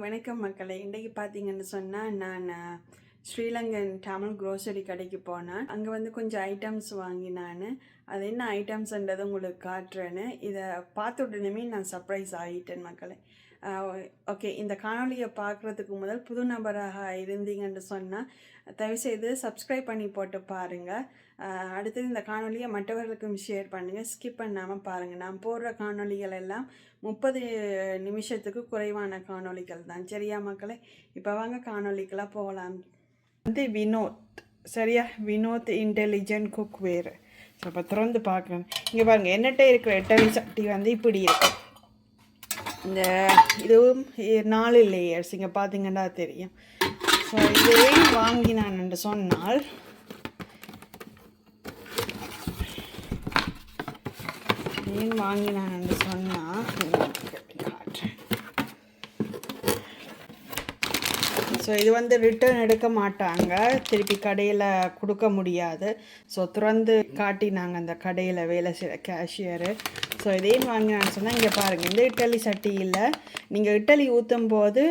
வணக்கம் மக்களே. இன்றைக்கு பார்த்தீங்கன்னு சொன்னால் நான் ஸ்ரீலங்கன் தமிழ் க்ரோசரி கடைக்கு போனேன். அங்கே வந்து கொஞ்சம் ஐட்டம்ஸ் வாங்கினான். அது என்ன ஐட்டம்ஸ்ன்றது உங்களுக்கு காட்டுறேன்னு. இதை பார்த்த உடனே நான் சர்ப்ரைஸ் ஆகிட்டேன் மக்களே. ஓகே, இந்த காணொலியை பார்க்குறதுக்கு முதல் புது நபராக இருந்தீங்கன்னு சொன்னால் தயவுசெய்து சப்ஸ்கிரைப் பண்ணி போட்டு பாருங்கள். அடுத்தது இந்த காணொலியை மற்றவர்களுக்கும் ஷேர் பண்ணுங்கள். ஸ்கிப் பண்ணாமல் பாருங்கள். நான் போடுற காணொலிகள் எல்லாம் 30 நிமிஷத்துக்கு குறைவான காணொலிகள் தான். சரியா மக்களே? இப்போ வாங்க காணொலிக்கெல்லாம் போகலாம். வந்து வினோத், சரியா? Vinod intelligent cookware. ஸோ இப்போ திறந்து பார்க்குறேன். இங்கே பாருங்கள், என்னட்ட இருக்கிற இட்டலி சட்டி வந்து இப்படி இருக்கு. இந்த இதுவும் 4 லேயர்ஸ் இங்கே பார்த்தீங்கன்னா தெரியும். ஸோ இது ஏன் வாங்கினான் என்று சொன்னால், ஏன் வாங்கினான் என்று சொன்னால் காட்டுறேன். ஸோ இது வந்து ரிட்டர்ன் எடுக்க மாட்டாங்க, திருப்பி கடையில் கொடுக்க முடியாது. ஸோ திறந்து காட்டினாங்க அந்த கடையில் வேலை செய்கிற கேஷியரு. ஸோ இதையும் வாங்கினான்னு சொன்னால் இங்கே பாருங்கள், இந்த இட்டலி சட்டியில் நீங்கள் இட்டலி ஊற்றும் போது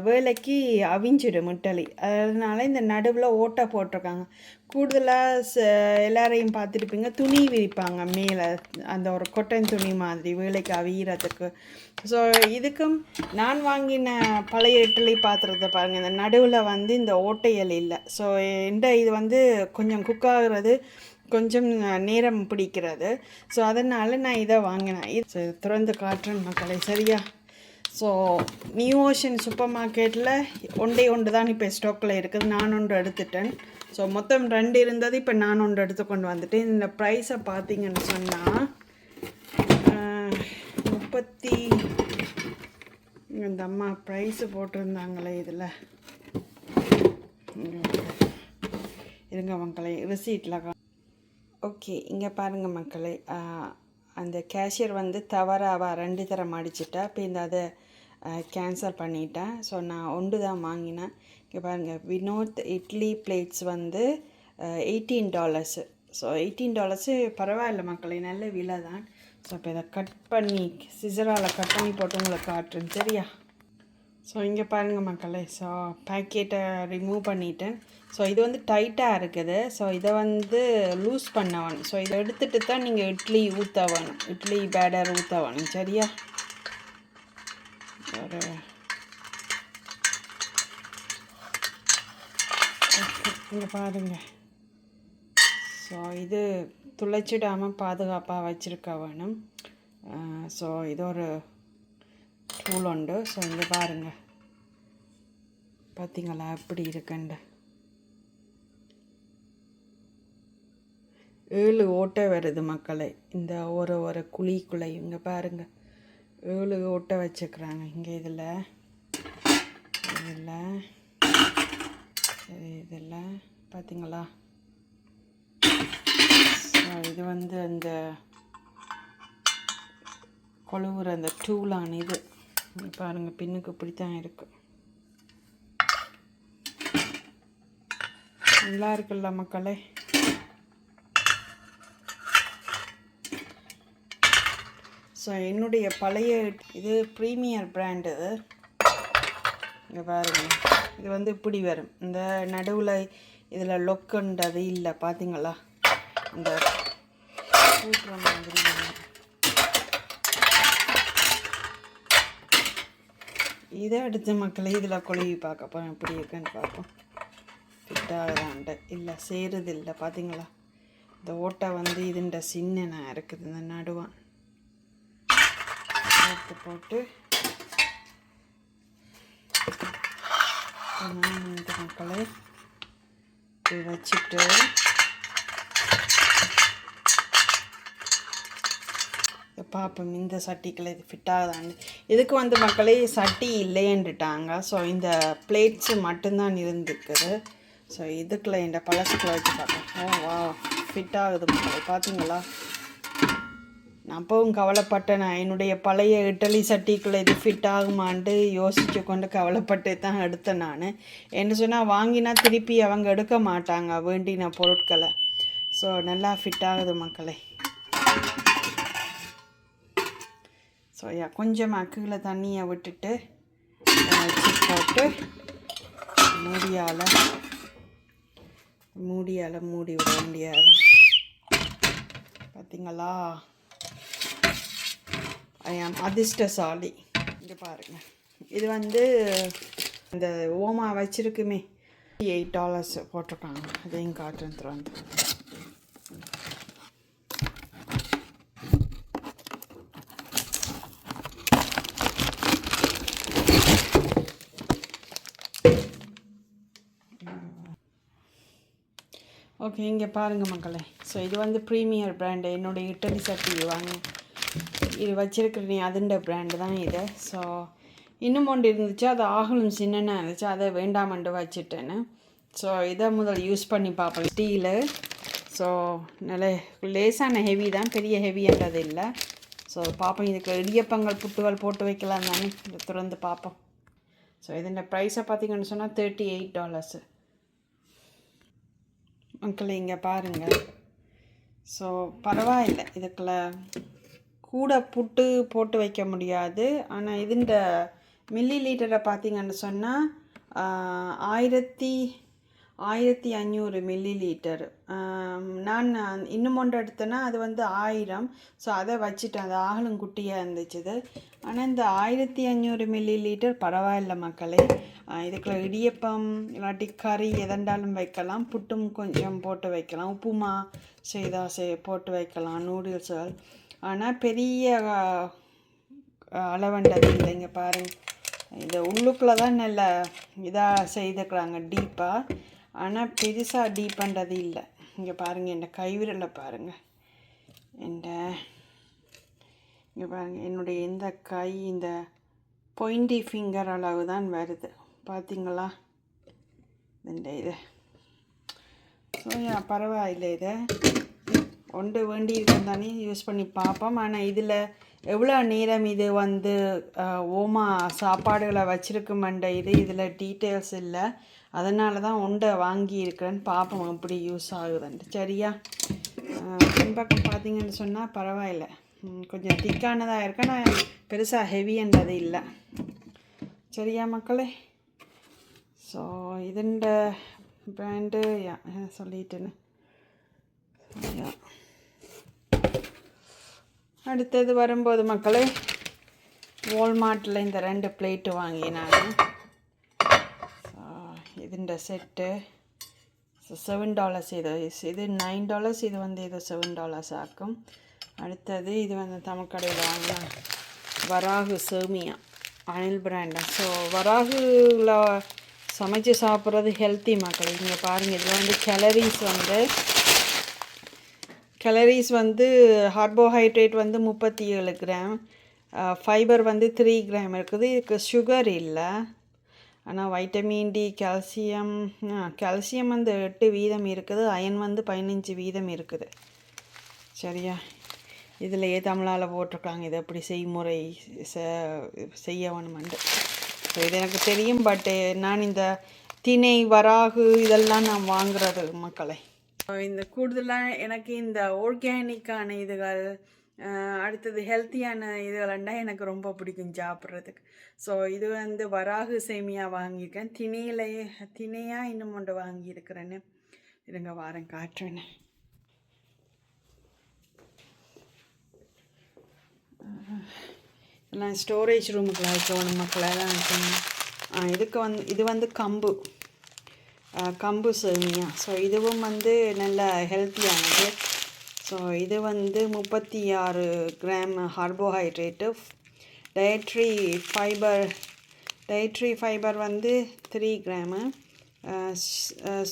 வேலைக்கு அவிஞ்சிடும் இட்டலி. அதனால இந்த நடுவில் ஓட்டை போட்டிருக்காங்க. கூடுதலாக எல்லாரையும் பார்த்துருப்பீங்க, துணி விரிப்பாங்க மேலே, அந்த ஒரு கொட்டன் துணி மாதிரி வேலைக்கு அவியறதுக்கு. ஸோ இதுக்கும் நான் வாங்கின பழைய இட்டலி பாத்திரத்தை பாருங்கள், இந்த நடுவில் வந்து இந்த ஓட்டையல் இல்லை. ஸோ இது வந்து கொஞ்சம் குக் ஆகுறது கொஞ்சம் நேரம் பிடிக்கிறது. ஸோ அதனால் நான் இதை வாங்கினேன். இது திறந்து காட்டுறேன் மக்களை, சரியா? ஸோ நியூ ஓஷன் சூப்பர் மார்க்கெட்டில் ஒன்று தான் இப்போ ஸ்டாக்கில் இருக்குது. நான் ஒன்று எடுத்துட்டேன். ஸோ மொத்தம் 2 இருந்தது, இப்போ நான் ஒன்று எடுத்து கொண்டு வந்துட்டேன். இந்த ப்ரைஸை பார்த்தீங்கன்னு சொன்னால் 30, இந்த அம்மா ப்ரைஸு போட்டிருந்தாங்களே இதில் இருங்க மக்களை, ரிசீட்டில். ஓகே, இங்கே பாருங்கள் மக்களே, அந்த கேஷியர் வந்து தவறாக 2 தரம் அடிச்சிட்டா. இப்போ இந்த அதை கேன்சல் பண்ணிட்டேன். ஸோ நான் ஒன்று தான் வாங்கினேன். இங்கே பாருங்கள், வினோத் இட்லி பிளேட்ஸ் வந்து $18. ஸோ $18 பரவாயில்ல மக்களே, நல்ல விலை தான். ஸோ இப்போ இதை கட் பண்ணி சிசரால் கட் பண்ணி போட்டு உங்களுக்கு காட்டுறேன், சரியா? ஸோ இங்கே பாருங்கள் மக்களே, ஸோ பேக்கெட்டை ரிமூவ் பண்ணிட்டேன். ஸோ இது வந்து டைட்டாக இருக்குது. ஸோ இதை வந்து லூஸ் பண்ண வேணும். ஸோ இதை எடுத்துகிட்டு தான் நீங்கள் இட்லி ஊற்ற வேணும், இட்லி பேடர் ஊற்ற வேணும், சரியா? ஒரு இங்கே பாருங்கள். ஸோ இது துளைச்சிடாமல் பாதுகாப்பாக வச்சுருக்க வேணும். ஸோ இது ஒரு டூல் உண்டு. ஸோ இங்கே பாருங்கள், பார்த்தீங்களா எப்படி இருக்குண்டு? 7 ஓட்டை வருது மக்களே, இந்த ஒரு குழிக்குள்ளே. இங்கே பாருங்கள், 7 ஓட்டை வச்சுக்கிறாங்க இங்கே. இதில் பார்த்தீங்களா? இது வந்து அந்த கொழுவுற அந்த டூலான இது பாருங்கள், பின்னுக்கு இப்படி தான் இருக்குது. நல்லா இருக்குல்ல மக்களே? ஸோ என்னுடைய பழைய இது ப்ரீமியர் பிராண்டு. இங்கே பாருங்கள், இது வந்து இப்படி வரும். இந்த நடுவில் இதில் லொக்குன்றது இல்லை, பார்த்தீங்களா? இந்த கூட்டுற மாதிரி. இதை எடுத்து மக்களே இதில் கொழுவி பார்க்க போகிறேன், எப்படி இருக்குன்னு பார்ப்போம். ஃபிட்டாகிறான்ட்டு இல்லை, சேருது இல்லை, பார்த்தீங்களா? இந்த ஓட்டை வந்து இதுண்ட சின்ன இருக்குது. இந்த நடுவான் போட்டு மக்களை வச்சுட்டு பார்ப்போம் இந்த சட்டிக்குள்ள இது ஃபிட் ஆகுதான்னு. இதுக்கு வந்து மக்களே சட்டி இல்லைன்னுட்டாங்க. ஸோ இந்த பிளேட்ஸு மட்டும்தான் இருந்துக்குது. ஸோ இதுக்குள்ள இந்த பழசுக்குள்ள வச்சு பார்ப்போம். வா, ஃபிட் ஆகுது மக்களே, பார்த்தீங்களா? நான் அப்பவும் கவலைப்பட்டேன், நான் என்னுடைய பழைய இட்டலி சட்டிக்குள்ளே இது ஃபிட் ஆகுமான்ட்டு யோசித்து கொண்டு கவலைப்பட்டு தான் எடுத்தேன் நான். என்ன சொன்னால், வாங்கினா திருப்பி அவங்க எடுக்க மாட்டாங்க வேண்டின பொருட்களை. ஸோ நல்லா ஃபிட் ஆகுது மக்களே. ஸோ கொஞ்சமாக கீழே தண்ணியை விட்டுட்டு வச்சு போட்டு மூடியால் மூடி விட வேண்டியது. பார்த்தீங்களா, அதிர்ஷ்டசாலி. இங்கே பாருங்கள், இது வந்து இந்த ஓமா வச்சுருக்குமே $8 போட்டிருக்காங்க. அதையும் காட்டுறது வந்து ஓகே. இங்கே பாருங்கள் மக்களே. ஸோ இது வந்து ப்ரீமியர் பிராண்டு. என்னுடைய இட்டலி சட்டி இது வச்சுருக்கிறேன், அதுண்ட பிராண்டு தான் இது. ஸோ இன்னும் ஒன்று இருந்துச்சு, அது ஆகலும் சின்னன்னா இருந்துச்சு, அதை வேண்டாமண்டு வச்சுட்டேன்னு. ஸோ இதை முதல் யூஸ் பண்ணி பார்ப்பேன். ஸ்டீலு. ஸோ நல்ல லேசான ஹெவி தான், பெரிய ஹெவின்றது இல்லை. ஸோ பார்ப்போம், இதுக்கு இடியப்பங்கள் புட்டுகள் போட்டு வைக்கலாம் தானே. இதை திறந்து பார்ப்போம். ஸோ இதோட ப்ரைஸை பார்த்தீங்கன்னு சொன்னால் $38. மக்களே இங்கே பாருங்கள். ஸோ பரவாயில்லை, இதுக்குள்ள கூட புட்டு போட்டு வைக்க முடியாது. ஆனால் இதுண்ட மில்லி லிட்டரை பார்த்தீங்கன்னு சொன்னால் 1500 மில்லி லிட்டர். நான் இன்னும் ஒன்று எடுத்தேன்னா அது வந்து 1000. ஸோ அதை வச்சுட்டேன், அது ஆகலும் குட்டியாக இருந்துச்சு. ஆனால் இந்த 1500 மில்லி லிட்டர் பரவாயில்லை மக்களே. இதுக்குள்ள இடியப்பம் இல்லாட்டி கறி எதண்டாலும் வைக்கலாம், புட்டும் கொஞ்சம் போட்டு வைக்கலாம், உப்புமா போட்டு வைக்கலாம், நூடுல்ஸுகள். ஆனால் பெரிய அளவண்டது இல்லைங்க பாருங்கள். இது உள்ளுக்குள்ளே தான் நல்ல இதாக செய்துக்கிறாங்க, டீப்பாக. ஆனால் பெருசாக டீப்புன்றது இல்லை. இங்கே பாருங்கள், என் கைவிரலை பாருங்கள். இங்கே பாருங்கள், என்னுடைய இந்த கை இந்த பாயிண்டி ஃபிங்கர் அளவு தான் வருது, பார்த்தீங்களா இந்த இது. ஸோ பரவாயில்லை, இதை ஒன்று வேண்டி இருக்கும் தானே, யூஸ் பண்ணி பார்ப்போம். ஆனால் இதில் எவ்வளோ நேரம் இது வந்து ஓமா சாப்பாடுகளை வச்சுருக்குமெண்ட இதில் டீட்டெயில்ஸ் இல்லை. அதனால தான் ஒன்றை வாங்கியிருக்கிறேன்னு பார்ப்போம் எப்படி யூஸ் ஆகுதுன்ட்டு. சரியா, பின்பக்கம் பார்த்தீங்கன்னு சொன்னால் பரவாயில்லை, கொஞ்சம் திக்கானதாக இருக்கு. ஆனால் பெருசாக ஹெவின்றது இல்லை. சரியா மக்களே. ஸோ இதுண்ட பிராண்டு சொல்லிட்டேன்னு. அடுத்தது வரும்போது மக்களே, வால்மார்ட்டில் இந்த 2 பிளேட்டு வாங்கினாங்க. இதுண்ட செட்டு $7. இது $9. இது வந்து இது $7 ஆக்கும். அடுத்தது இது வந்து தமிழ் கடையில் வாங்கினா வராகு சேமியா, அனில் பிராண்டா. ஸோ வராகுல சமைச்சு சாப்பிட்றது ஹெல்த்தி மக்கள். இங்கே பாருங்கள், இதில் வந்து கேலரிஸ் வந்து கார்போஹைட்ரேட் வந்து 37 கிராம், ஃபைபர் வந்து 3 கிராம் இருக்குது. இதுக்கு சுகர் இல்லை. ஆனால் வைட்டமின் டி, கால்சியம் வந்து 8% இருக்குது, அயன் வந்து 15% இருக்குது. சரியா, இதிலையே தமிழால் போட்டிருக்காங்க இதை எப்படி செய்முறை செய்ய வேணுமெண்டு. ஸோ இது எனக்கு தெரியும், பட்டு நான் இந்த திணை வராகு இதெல்லாம் நான் வாங்குறது மக்களை. இந்த கூடுதலாக எனக்கு இந்த ஆர்கானிக்கான இதுகள், அடுத்தது ஹெல்த்தியான இதுகள்ண்டா எனக்கு ரொம்ப பிடிக்கும் சாப்பிட்றதுக்கு. ஸோ இது வந்து வராகு சேமியா வாங்கியிருக்கேன். திணையாக இன்னும் ஒன்று வாங்கியிருக்கிறேன்னு. இருங்க வாரம் காட்டுறேன்னு. எல்லாம் ஸ்டோரேஜ் ரூமுக்குள்ள வைக்கணும் மக்களை தான் வைக்கணும். இது வந்து கம்பு சேமியா. ஸோ இதுவும் வந்து நல்ல ஹெல்த்தியானது. ஸோ இது வந்து 36 கிராம் கார்போஹைட்ரேட்டு. டயட்ரி ஃபைபர் வந்து 3 கிராமு.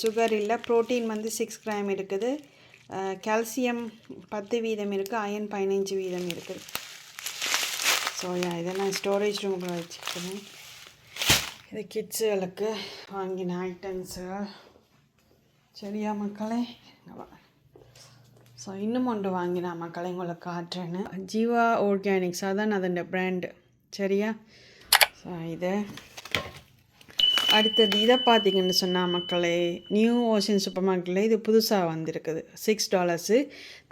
சுகர் இல்லை. ப்ரோட்டீன் வந்து 6 கிராம் இருக்குது. கால்சியம் 10% இருக்குது. அயன் 15% இருக்குது. ஸோ இதெல்லாம் ஸ்டோரேஜ் ரூமில் வச்சுக்கணும். இது கிட்ஸுகளுக்கு வாங்கின ஐட்டம்ஸுகள். சரியா மக்களே. ஸோ இன்னும் ஒன்று வாங்கினா மக்களை உங்களுக்கு காட்டுறேன்னு. ஜீவா ஆர்கானிக்ஸ், அதான் அதோட பிராண்டு. சரியா. ஸோ இது அடுத்தது இதை பார்த்தீங்கன்னு சொன்னால் மக்களே, நியூ ஓஷன் சூப்பர் மார்க்கெட்டில் இது புதுசாக வந்திருக்குது. $6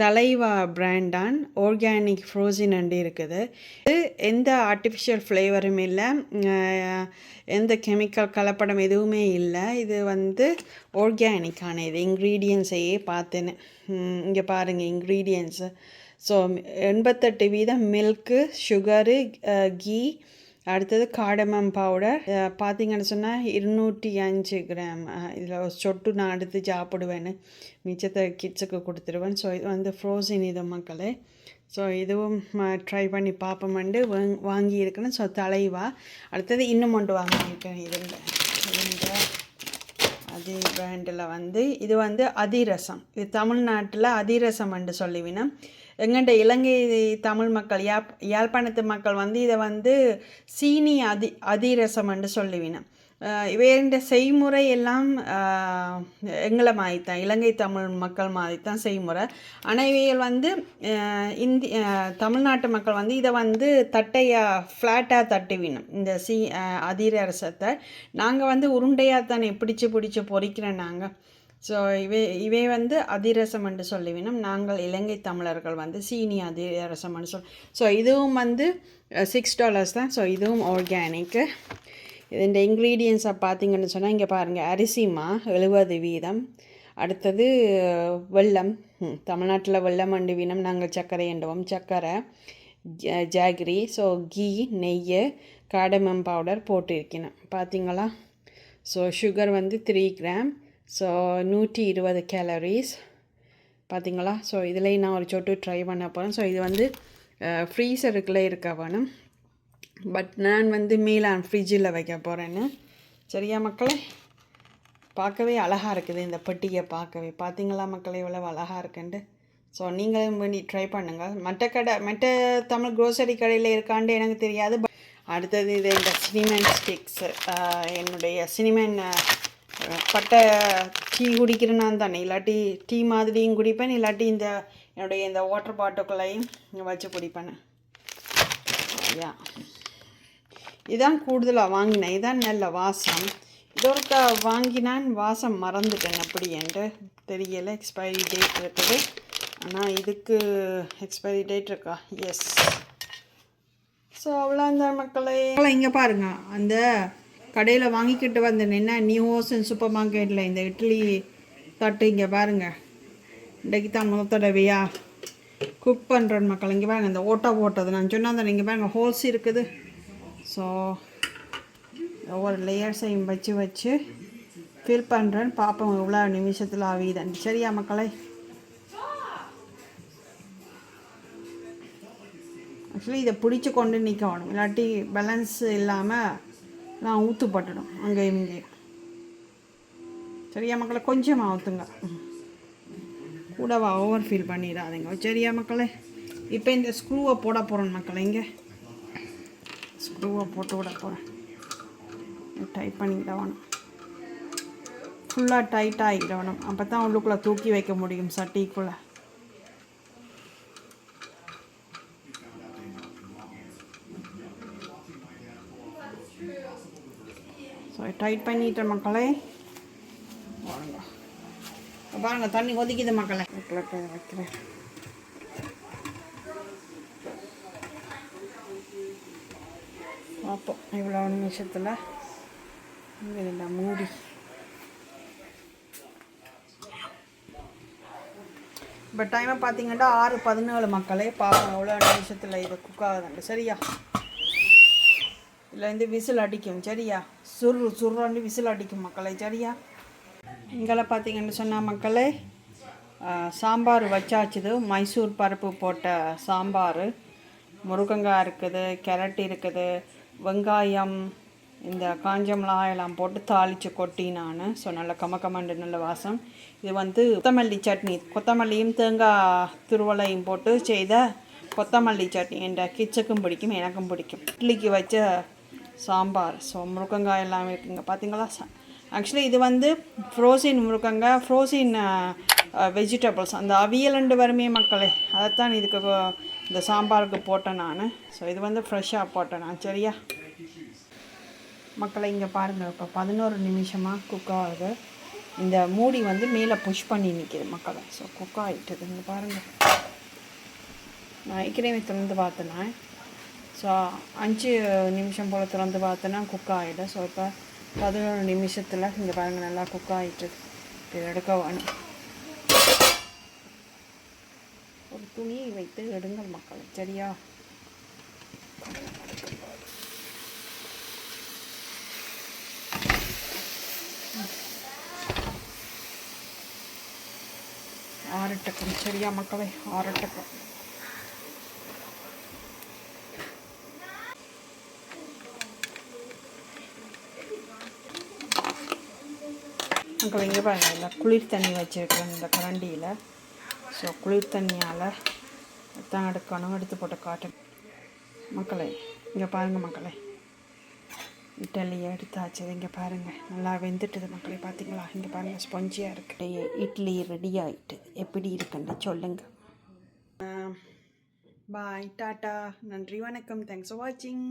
தலைவா பிராண்டான் ஆர்கானிக் ஃப்ரோசின் அண்டு இருக்குது. இது எந்த ஆர்டிஃபிஷியல் ஃப்ளேவரும் இல்லை, எந்த கெமிக்கல் கலப்படம் எதுவுமே இல்லை. இது வந்து ஆர்கானிக்கான இது இன்க்ரீடியன்ஸையே பார்த்தேன்னு. இங்கே பாருங்கள் ingredients. So 88% milk, sugar, ghee, அடுத்தது காடமம் பவுடர் பார்த்திங்கன்னு சொன்னால் 205 கிராம். இதில் சொட்டு நான் எடுத்து சாப்பிடுவேன்னு மிச்சத்தை கிட்ஸுக்கு கொடுத்துருவேன். ஸோ இது வந்து ஃப்ரோசின் இது மக்களே. ஸோ இதுவும் ட்ரை பண்ணி பார்ப்போம்ண்டு வாங்கியிருக்கேன். ஸோ தலைவா. அடுத்தது இன்னும் ஒன்று வாங்கியிருக்கேன். இந்த அதே பிராண்டில் வந்து இது வந்து அதிரசம். இது தமிழ்நாட்டில் அதிரசம் என்று சொல்லிவினோம். எங்கள்கிட்ட இலங்கை தமிழ் மக்கள் யாழ்ப்பாணத்து மக்கள் வந்து இதை வந்து சீனி அதிரசம் என்று சொல்லுவினோம். இவைண்ட செய்முறை எல்லாம் எங்களை மாதிரி தான், இலங்கை தமிழ் மக்கள் மாதிரி தான் செய்முறை. ஆனால் இவைகள் வந்து தமிழ்நாட்டு மக்கள் வந்து இதை வந்து தட்டையாக ஃப்ளாட்டாக தட்டுவினோம். இந்த அதிரசத்தை நாங்கள் வந்து உருண்டையாக தானே பிடிச்சி பொறிக்கிறோம் நாங்கள். ஸோ இவை வந்து அதிரசம் என்று சொல்லிவினோம். நாங்கள் இலங்கை தமிழர்கள் வந்து சீனி அதிரசம் என்று ஸோ இதுவும் வந்து $6 தான். ஸோ இதுவும் ஆர்கானிக்கு. இந்த இன்க்ரீடியன்ஸை பார்த்தீங்கன்னு சொன்னால் இங்கே பாருங்கள், அரிசிமா 70%. அடுத்தது வெல்லம், தமிழ்நாட்டில் வெல்லம் அண்டு வீனம், நாங்கள் சர்க்கரை எண்டுவோம். சர்க்கரை, ஜாகரி, ஸோ கீ, நெய், காடமம் பவுடர் போட்டிருக்கணும் பார்த்தீங்களா. ஸோ சுகர் வந்து 3 கிராம். ஸோ 120 கேலரிஸ் பார்த்தீங்களா. ஸோ இதுலேயும் நான் ஒரு சொட்டு ட்ரை பண்ண போகிறேன். ஸோ இது வந்து ஃப்ரீசருக்குள்ளே இருக்க வேணும். பட் நான் வந்து மீலான் ஃப்ரிட்ஜில் வைக்க போகிறேன்னு. சரியா மக்களே, பார்க்கவே அழகாக இருக்குது இந்த பெட்டியை பார்க்கவே. பார்த்தீங்களா மக்களே எவ்வளோ அழகாக இருக்குன்ட்டு. ஸோ நீங்களும் வேண்டி ட்ரை பண்ணுங்கள். மற்ற தமிழ் க்ரோசரி கடையில் இருக்காண்டு எனக்கு தெரியாது. அடுத்தது இது இந்த சினிமன் ஸ்டிக்ஸு. என்னுடைய சினிமன் பட்டை டீ குடிக்கிறேன்னு தானே, இல்லாட்டி டீ மாதிரியும் குடிப்பேன், இல்லாட்டி என்னுடைய இந்த வாட்டர் பாட்டில்களையும் வச்சு குடிப்பேன். ஐயா இதான் கூடுதலாக வாங்கினேன். இதான் நல்ல வாசம். இதோருக்கா வாங்கினான், வாசம் மறந்துட்டேன் அப்படி என்று தெரியலை. எக்ஸ்பைரி டேட் இருக்குது. ஆனால் இதுக்கு எக்ஸ்பைரி டேட் இருக்கா? எஸ். ஸோ அவ்வளோ அந்த மக்களே இங்கே பாருங்கள், அந்த கடையில் வாங்கிக்கிட்டு வந்தேன் என்ன நியூ ஓஷன் சூப்பர் மார்க்கெட்டில் இந்த இட்லி தட்டு. இங்கே பாருங்கள், இன்றைக்கு தான் முதல் தடவையா குக் பண்ணுறேன் மக்கள். இங்கே பாருங்கள் இந்த ஓட்டது நான் சொன்னால் இங்கே பாருங்கள் ஹோல்ஸ் இருக்குது. ஸோ ஒவ்வொரு லேயர்ஸையும் வச்சு ஃபில் பண்ணுறேன். பார்ப்போம் எவ்வளோ நிமிஷத்தில் ஆவிதான். சரியா மக்களே, ஆக்சுவலி இதை பிடிச்சி கொண்டு நிற்கணும், இல்லாட்டி பேலன்ஸ் இல்லாமல் நான் ஊற்றுப்பட்டுடும் அங்கேயும் இங்கேயும். சரியா மக்களை, கொஞ்சமாக ஊற்றுங்க, கூடவா ஓவர் ஃபீல் பண்ணிடாதீங்க. சரியா மக்களே, இப்போ இந்த ஸ்க்ரூவை போட போகிறேன் மக்களை. இங்கே ஸ்க்ரூவை போட்டு விட போகிறேன். டைட் பண்ணிக்கிடணும், ஃபுல்லாக டைட்டாக ஆகிடணும். அப்போ தான் உள்ளுக்குள்ளே தூக்கி வைக்க முடியும் சட்டிக்குள்ளே. ஸோ டைட் பண்ணிட்டேன் மக்களே. பாருங்கள் தண்ணி கொதிக்குது மக்களே. வைக்கிறேன். பார்ப்போம் இவ்வளோ நிமிஷத்தில் இங்கே மூடி. இப்போ டைமை பார்த்தீங்கன்னா 6:17 மக்களே. பார்ப்போம் எவ்வளோ நிமிஷத்தில் இது குக் ஆகுதுண்டு. சரியா, இதுலேருந்து விசில் அடிக்கும். சரியா, சுருன்னு விசில் அடிக்கும் மக்களே. சரியா, இங்கெல்லாம் பார்த்தீங்கன்னு சொன்னால் மக்களே சாம்பார் வச்சாச்சுது. மைசூர் பருப்பு போட்ட சாம்பார், முருங்கங்காய் இருக்குது, கேரட் இருக்குது, வெங்காயம், இந்த காஞ்ச மிளகாய் எல்லாம் போட்டு தாளித்து கொட்டி நான். ஸோ நல்ல கமக்கமண்டு நல்ல வாசம். இது வந்து கொத்தமல்லி சட்னி, கொத்தமல்லியும் தேங்காய் துருவலையும் போட்டு செய்த கொத்தமல்லி சட்னி. என் கிட்ஸுக்கும் பிடிக்கும், எனக்கும் பிடிக்கும். இட்லிக்கு வச்ச சாம்பார். ஸோ முருங்கங்காய் எல்லாம் இருக்குங்க பார்த்தீங்களா. ஆக்சுவலி இது வந்து ஃப்ரோசின் முருங்கங்காய், ஃப்ரோசின் வெஜிடபிள்ஸ், அந்த அவியலண்டு வருமே மக்களே, அதைத்தான் இதுக்கு இந்த சாம்பாருக்கு போட்டேன் நான். ஸோ இது வந்து ஃப்ரெஷ்ஷாக போட்டேன் நான். சரியா, மக்களை இங்கே பாருங்கள், இப்போ 11 நிமிஷமாக குக் ஆகுது. இந்த மூடி வந்து மேலே புஷ் பண்ணி நிற்கிது மக்களை. ஸோ குக் ஆகிட்டுது. இங்கே பாருங்கள், நான் ஏற்கனவே திறந்து பார்த்தேன்னா, ஸோ 5 நிமிஷம் போல் திறந்து பார்த்தேன்னா குக் ஆகிடும். ஸோ இப்போ 11 நிமிஷத்தில் இங்கே பாருங்கள் நல்லா குக் ஆகிட்டு. இது எடுக்க வேணும். ஒரு துணியை வைத்து எடுங்கள் மக்களை, சரியா? ஆறட்டக்கம், சரியா மக்களை? ஆறட்டக்கம். மக்களை இங்கே பாருங்கள், இந்த குளிர் தண்ணி வச்சுருக்கிறேன் இந்த கரண்டியில். ஸோ குளிர் தண்ணியால் தான் எடுக்கணும். எடுத்து போட்டு காட்டு மக்களை. இங்கே பாருங்கள் மக்களை, இட்லியை எடுத்தாச்சு. இங்கே பாருங்கள் நல்லா வெந்துட்டுது மக்களை. பார்த்தீங்களா? இங்கே பாருங்கள் ஸ்பாஞ்சியாக இருக்குது. இட்லி ரெடி ஆகிட்டு. எப்படி இருக்குன்னு சொல்லுங்கள். பாய், டாட்டா, நன்றி, வணக்கம். தேங்க்ஸ் ஃபார் வாட்சிங்.